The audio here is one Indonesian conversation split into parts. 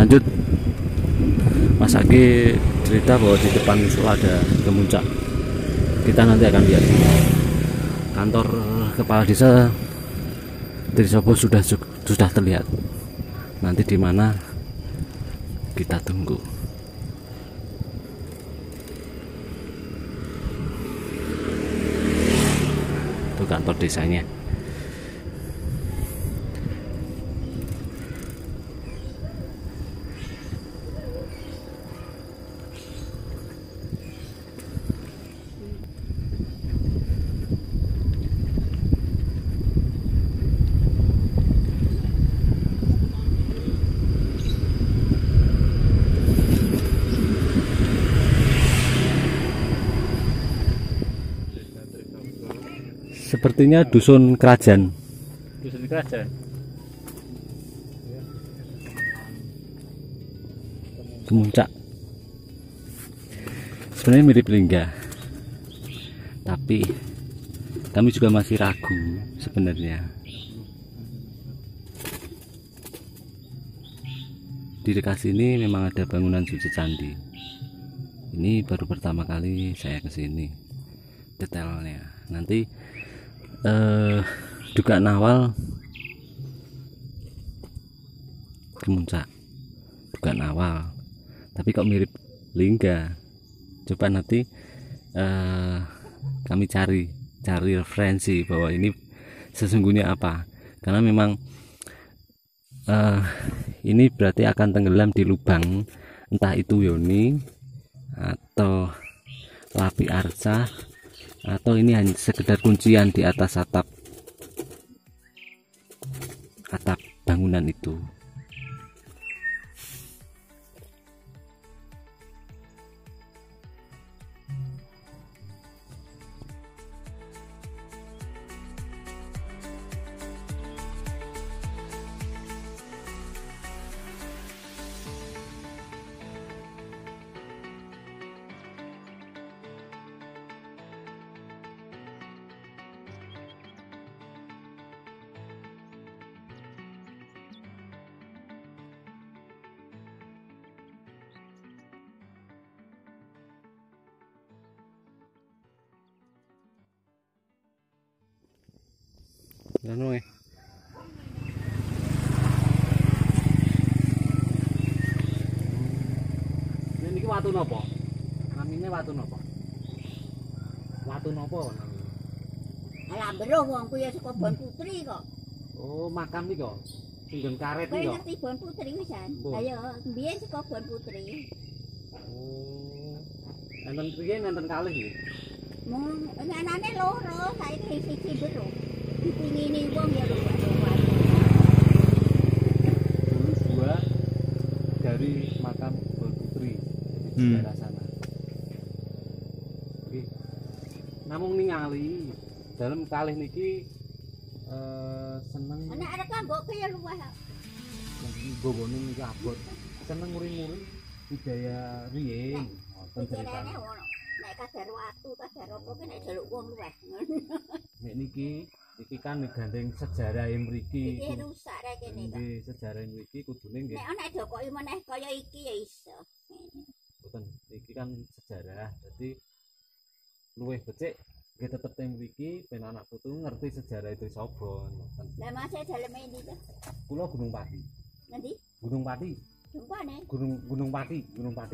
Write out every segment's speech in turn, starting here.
Lanjut, Mas Agi cerita bahwa di depan musola ada kemuncak. Kita nanti akan lihat kantor kepala desa Trisobo sudah terlihat. Nanti di mana kita tunggu. Itu kantor desanya. Sepertinya dusun kerajaan. Dusun kerajaan. Kemuncak. Sebenarnya mirip Lingga. Tapi kami juga masih ragu sebenarnya. Di dekat sini memang ada bangunan suci candi. Ini baru pertama kali saya ke sini. Detailnya. Nanti dugaan awal kemuncak, dugaan awal, tapi kok mirip Lingga. Coba nanti kami cari referensi bahwa ini sesungguhnya apa, karena memang ini berarti akan tenggelam di lubang, entah itu yoni atau lapi arca, atau ini hanya sekedar kuncian di atas atap bangunan itu. Anu ya. Niki watu napa? Namine watu napa? Watu napa namine? Alah beruh wong kuwi saka Bon Putri kok. Oh, makam iki kok. Sing nggon karet Kowe iki kok. ngerti Bon Putri wisan? Ayo, mbiyen saka Bon Putri. Oh. Enten priye nenten kalih iki? Mung nyanane loro, saiki siji beruh. Dipingini wong ya lho. Dulu dua dari makam Bon Putri di daerah sana. Oke. Namung ningali dalam kalih niki seneng Ana arek kanggo kaya luwih. gobone niki abot. Seneng muring-muring budaya riyen. Wonten Pikirannya ceritane. ngono. Nek kadar watu, kadar apa ki nek jaluk wong luwih. Nek niki kan gandeng sejarah mriki. Iki rusak rek kene kok. Nggih, sejarah mriki kudune nggih. Nek ana jokoki meneh kaya iki ya iso. Mboten, iki kan sejarah. Dadi luwih becik nggih tetep teng mriki ben anak putu ngerti sejarah itu Trisobo. Lah masih daleme ndi to? Kula Gunung Pati. Nanti Gunung Pati. jupane. Gunung Pati.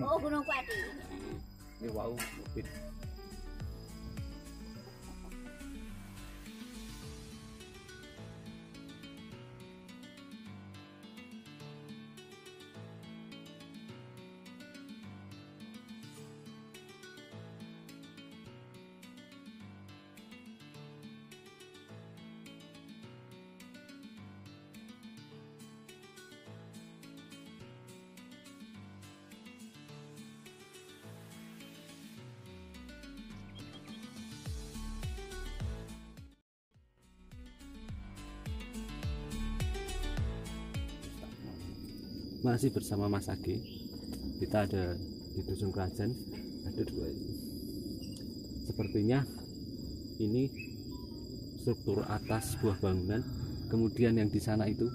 Oh, Gunung Pati. Nggih wau bukit. Masih bersama Mas Agi. Kita ada di dusun kerajaan, ada dua ini. Sepertinya ini struktur atas sebuah bangunan, kemudian yang di sana itu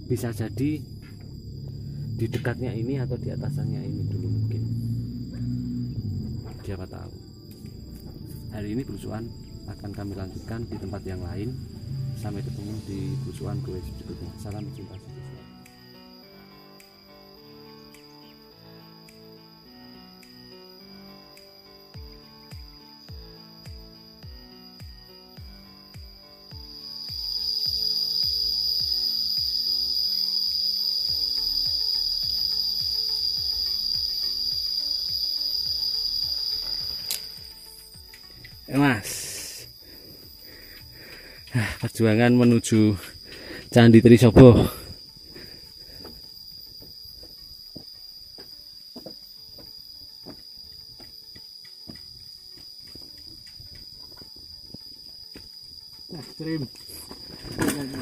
bisa jadi di dekatnya ini atau di atasnya ini dulu mungkin, siapa tahu. Hari ini belusuan akan kami lanjutkan di tempat yang lain. Sampai ketemu di belusuan gue berikutnya. Salam cinta. Mas, perjuangan menuju Candi Trisobo.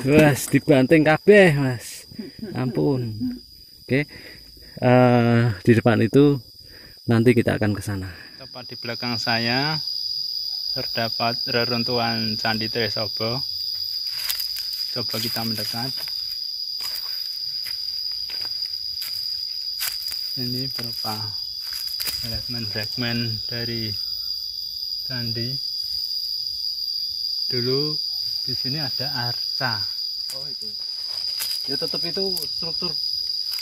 Wes dibanting kabeh, Mas. Ampun. Oke. Di depan itu nanti kita akan ke sana. Tepat di belakang saya terdapat reruntuhan Candi Trisobo. Coba kita mendekat. Ini berupa fragmen-fragmen dari candi. Dulu di sini ada arca. Oh itu. Ya tetap itu struktur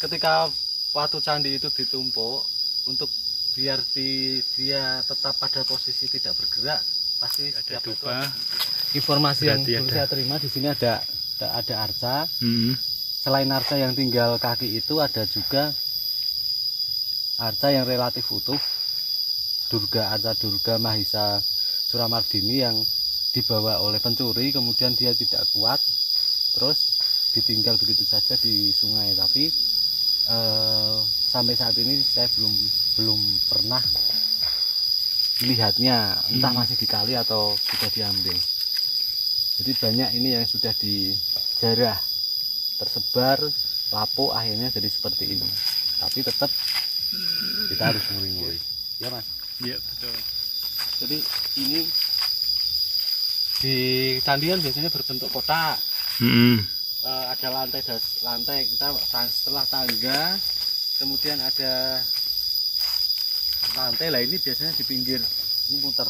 ketika waktu candi itu ditumpuk untuk biar dia tetap pada posisi tidak bergerak. Pasti ada dupa. Informasi yang saya terima di sini ada arca. Selain arca yang tinggal kaki itu ada juga arca yang relatif utuh. Arca Durga Mahisa Suramardini yang dibawa oleh pencuri, kemudian dia tidak kuat, terus ditinggal begitu saja di sungai. Tapi sampai saat ini saya belum pernah melihatnya, entah masih di kali atau sudah diambil. Jadi banyak ini yang sudah dijarah, tersebar, lapuk, akhirnya jadi seperti ini. Tapi tetap kita harus nguri-nguri. Ya Mas? Iya betul. Jadi ini di candi kan biasanya berbentuk kotak. Ada lantai kita setelah tangga, kemudian ada lantai lah. Ini biasanya di pinggir ini muter,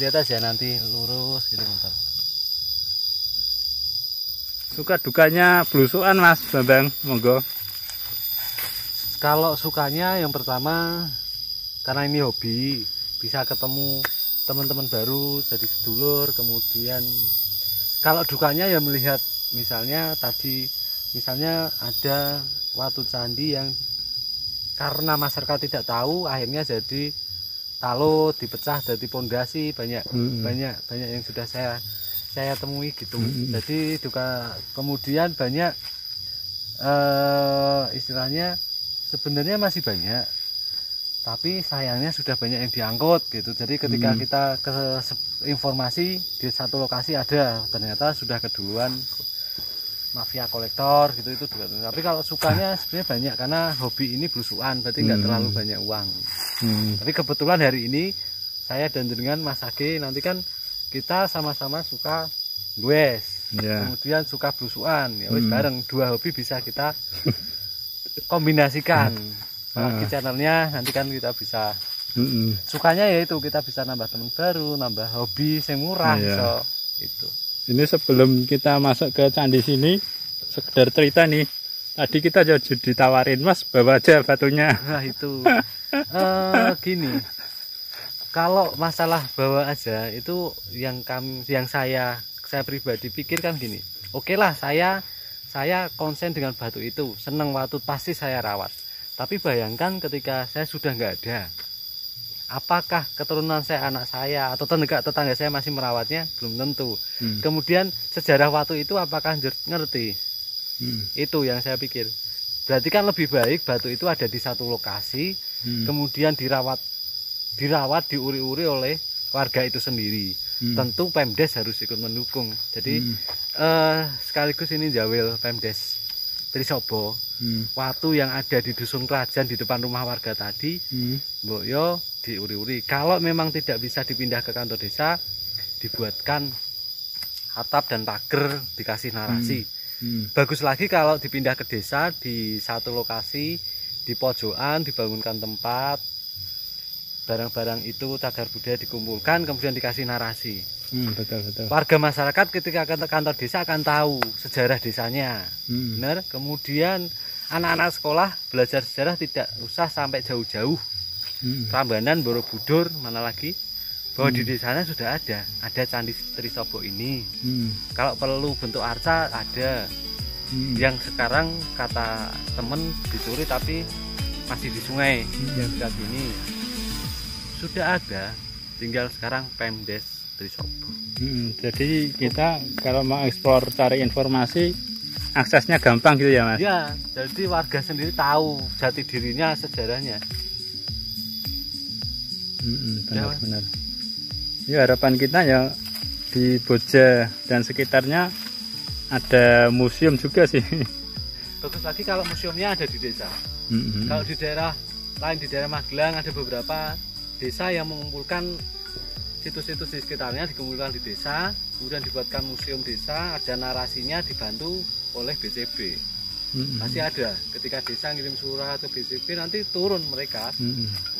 lihat aja nanti lurus gitu muter. Suka dukanya belusuan Mas Bambang, monggo. Kalau sukanya yang pertama karena ini hobi, bisa ketemu teman-teman baru, jadi sedulur. Kemudian kalau dukanya ya melihat misalnya ada watu candi yang karena masyarakat tidak tahu akhirnya jadi talut, dipecah jadi pondasi, banyak yang sudah saya temui gitu. Jadi kemudian banyak istilahnya sebenarnya masih banyak, tapi sayangnya sudah banyak yang diangkut gitu. Jadi ketika kita ke informasi di satu lokasi ada, ternyata sudah keduluan mafia kolektor gitu itu juga. Tapi kalau sukanya sebenarnya banyak karena hobi ini belusuan, berarti nggak terlalu banyak uang. Tapi kebetulan hari ini saya dan dengan Mas Age nanti kan kita sama-sama suka goes, kemudian suka belusuan, ya wis bareng, dua hobi bisa kita kombinasikan. Di channelnya nanti kan kita bisa sukanya yaitu kita bisa nambah teman baru, nambah hobi yang murah. So itu. Ini sebelum kita masuk ke candi sini, sekedar cerita nih. Tadi kita jadi ditawarin, Mas, bawa aja batunya. Nah itu gini. Kalau masalah bawa aja itu yang saya pribadi pikir kan gini. Oke lah, saya konsen dengan batu itu, seneng batu pasti saya rawat. Tapi bayangkan ketika saya sudah nggak ada, apakah keturunan saya, anak saya, atau tetangga saya masih merawatnya? Belum tentu. Kemudian sejarah watu itu apakah ngerti? Itu yang saya pikir. Berarti kan lebih baik batu itu ada di satu lokasi, kemudian dirawat, diuri-uri oleh warga itu sendiri. Tentu Pemdes harus ikut mendukung. Jadi sekaligus ini jawil Pemdes Trisobo. Watu yang ada di dusun kerajaan di depan rumah warga tadi, mbok yo diuri-uri. Kalau memang tidak bisa dipindah ke kantor desa, dibuatkan atap dan pagar, dikasih narasi. Bagus lagi kalau dipindah ke desa di satu lokasi, di pojokan dibangunkan tempat, barang-barang itu cagar budaya dikumpulkan, kemudian dikasih narasi. Betul. Warga masyarakat ketika ke kantor desa akan tahu sejarah desanya. Benar. Kemudian anak-anak sekolah belajar sejarah tidak usah sampai jauh-jauh. Prambanan, Borobudur, mana lagi? Bahwa di desanya sudah ada Candi Trisobo ini. Kalau perlu bentuk arca ada. Yang sekarang kata temen dicuri tapi masih di sungai dekat sini. Sudah ada, tinggal sekarang Pemdes Trisobo. Jadi kita kalau mau eksplor cari informasi aksesnya gampang gitu ya Mas? Ya, jadi warga sendiri tahu jati dirinya, sejarahnya. Benar. Ya harapan kita ya di Boja dan sekitarnya ada museum juga sih. Bagus lagi kalau museumnya ada di desa. Kalau di daerah lain, di daerah Magelang ada beberapa desa yang mengumpulkan situs-situs di sekitarnya, dikumpulkan di desa, kemudian dibuatkan museum desa, ada narasinya dibantu oleh BCB. Pasti ada, ketika desa ngirim surat ke BCB nanti turun mereka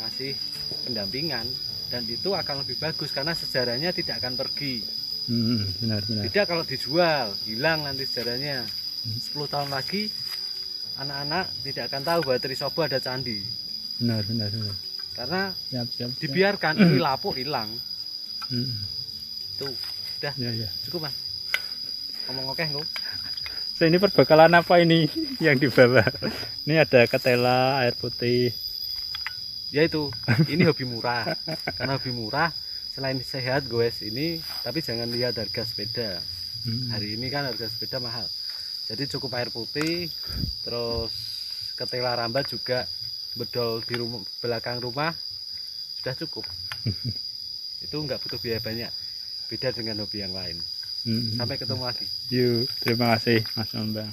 ngasih pendampingan, dan itu akan lebih bagus karena sejarahnya tidak akan pergi. Benar. Tidak kalau dijual, hilang nanti sejarahnya. 10 tahun lagi anak-anak tidak akan tahu bahwa Trisobo ada candi. Benar. Karena Siap. dibiarkan ini lapuk hilang. Tuh, udah Ya. cukup Mas. Ngomong oke nggak? So, ini perbekalan apa ini yang dibawa? Ini ada ketela, air putih. Ya itu, ini hobi murah. Karena hobi murah, selain sehat goes ini, tapi jangan lihat harga sepeda. Hari ini kan harga sepeda mahal. Jadi cukup air putih, terus ketela rambat juga bedol di belakang rumah sudah cukup. Itu nggak butuh biaya banyak, beda dengan hobi yang lain. Sampai ketemu lagi. Yuk, terima kasih Mas Bambang.